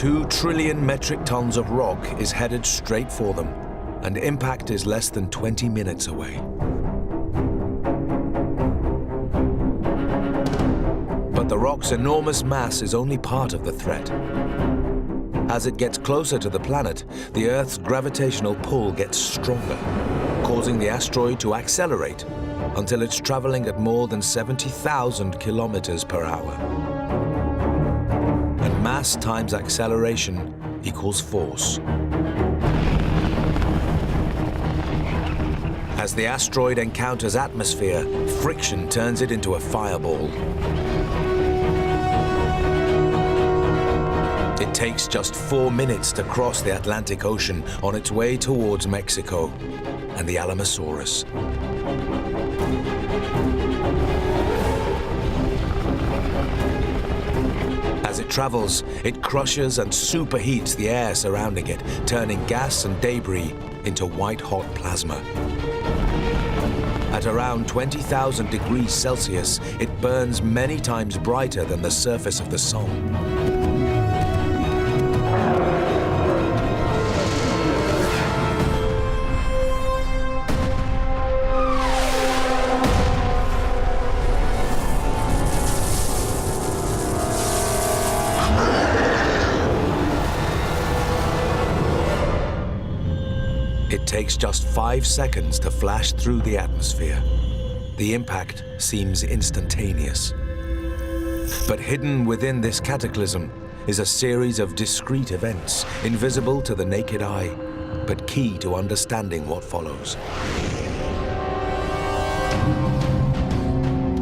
2 trillion metric tons of rock is headed straight for them, and impact is less than 20 minutes away. But the rock's enormous mass is only part of the threat. As it gets closer to the planet, the Earth's gravitational pull gets stronger, causing the asteroid to accelerate until it's traveling at more than 70,000 kilometers per hour. And mass times acceleration equals force. As the asteroid encounters atmosphere, friction turns it into a fireball. It takes just 4 minutes to cross the Atlantic Ocean on its way towards Mexico and the Alamosaurus. As it travels, it crushes and superheats the air surrounding it, turning gas and debris into white-hot plasma. At around 20,000 degrees Celsius, it burns many times brighter than the surface of the sun. It takes just 5 seconds to flash through the atmosphere. The impact seems instantaneous. But hidden within this cataclysm is a series of discrete events, invisible to the naked eye, but key to understanding what follows.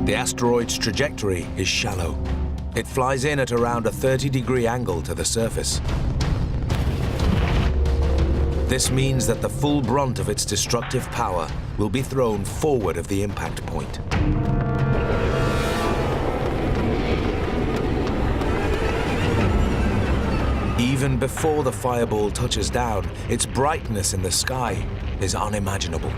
The asteroid's trajectory is shallow. It flies in at around a 30-degree angle to the surface. This means that the full brunt of its destructive power will be thrown forward of the impact point. Even before the fireball touches down, its brightness in the sky is unimaginable.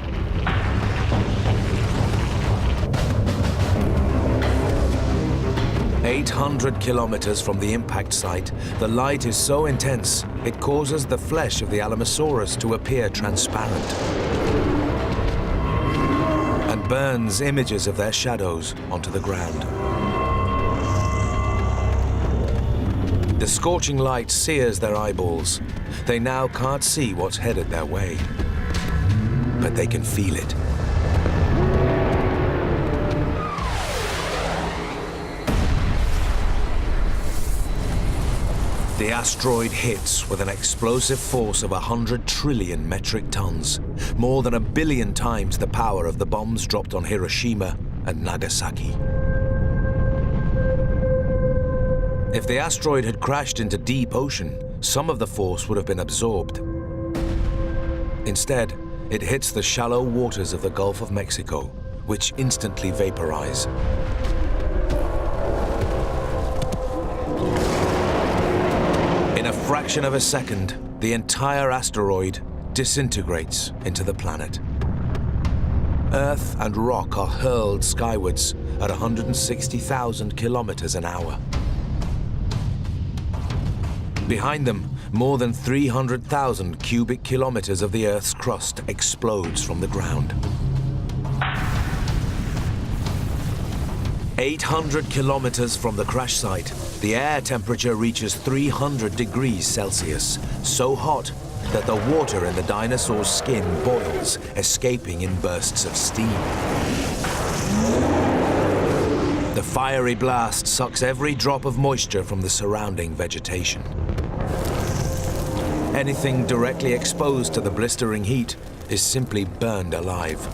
"800 kilometers from the impact site, the light is so intense it causes the flesh of the Alamosaurus to appear transparent and burns images of their shadows onto the ground. The scorching light sears their eyeballs. They now can't see what's headed their way, but they can feel it. The asteroid hits with an explosive force of 100 trillion metric tons, more than 1 billion times the power of the bombs dropped on Hiroshima and Nagasaki. If the asteroid had crashed into deep ocean, some of the force would have been absorbed. Instead, it hits the shallow waters of the Gulf of Mexico, which instantly vaporize. In a fraction of a second, the entire asteroid disintegrates into the planet. Earth and rock are hurled skywards at 160,000 kilometers an hour. Behind them, more than 300,000 cubic kilometers of the Earth's crust explodes from the ground. 800 kilometers from the crash site, the air temperature reaches 300 degrees Celsius, so hot that the water in the dinosaur's skin boils, escaping in bursts of steam. The fiery blast sucks every drop of moisture from the surrounding vegetation. Anything directly exposed to the blistering heat is simply burned alive.